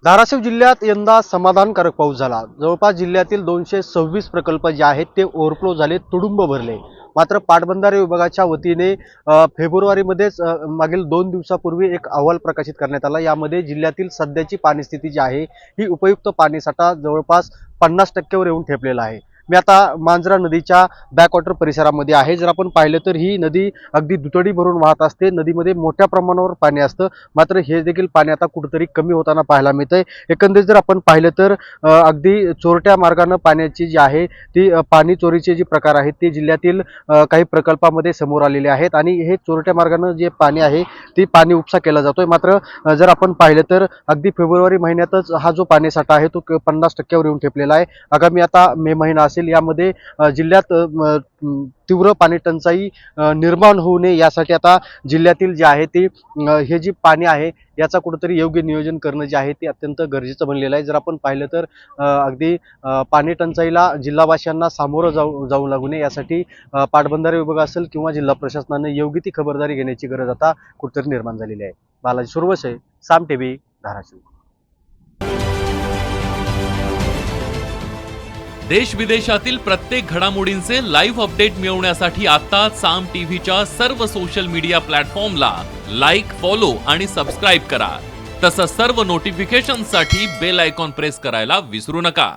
धाराशिव जिल्ह्यात यंदा समाधानकारक पाऊस झाला। जवळपास जिल्ह्यातील 226 प्रकल्प जे आहेत ते ओव्हरफ्लो झाले, तुडुंब भरले। मात्र पाटबंधारे विभागाच्या वतीने फेब्रुवारीमध्येच मागील 2 दिवसापूर्वी एक अहवाल प्रकाशित करण्यात आला। यामध्ये जिल्ह्यातील सध्याची पाणीस्थिती जी आहे ही उपयुक्त पाणीसाठा जवळपास 50% वर येऊन ठेपलेला आहे। मी आता मांजरा नदीच्या बॅकवॉटर परिसरामध्ये आहे। जर आपण पाहिलं तर ही नदी अगदी दुतडी भरून वाहत असते। नदीमध्ये मोठ्या प्रमाणावर पाणी असतं, मात्र हे देखील पाणी आता कुठेतरी कमी होताना पाहायला मिळतंय। एकंदरीत जर आपण पाहिलं तर अगदी चोरट्या मार्गाने पाण्याची जी आहे ती पाणी चोरीचे जे प्रकार आहेत ते जिल्ह्यातील काही प्रकल्पामध्ये समोर आलेले आहेत आणि हे चोरट्या मार्गाने जे पाणी आहे ते पाणी उपसा केला जातोय। मात्र जर आपण पाहिलं तर अगदी फेब्रुवारी महिन्यातच हा जो पाणीसाठा आहे तो 50% वर येऊन ठेपलेला आहे। आगामी आता मे महिना असेल, यामध्ये जिल्ह्यात तीव्र पाणी टंचाई निर्माण होऊ नये यासाठी आता जिल्ह्यातील जे आहे ते हे जे पाणी आहे याचा कुठेतरी योग्य नियोजन करणं जे आहे ते अत्यंत गरजेचं बनलेलं आहे। जर आपण पाहिलं तर अगदी पाणी टंचाईला जिल्हावासियांना सामोरं जाऊ लागू नये यासाठी पाटबंधारे विभाग असेल किंवा जिल्हा प्रशासनाने योग्य ती खबरदारी घेण्याची गरज आता कुठेतरी निर्माण झालेली आहे। बालाजी सुरवसे, साम टीव्ही, धाराशिव। देश विदेशातील प्रत्येक घडामोडींचे लाईव्ह अपडेट मिळवण्यासाठी आता साम टीव्हीच्या सर्व सोशल मीडिया प्लॅटफॉर्मला लाईक, फॉलो आणि सबस्क्राईब करा। तसंच सर्व नोटिफिकेशनसाठी बेल आयकॉन प्रेस करायला विसरू नका।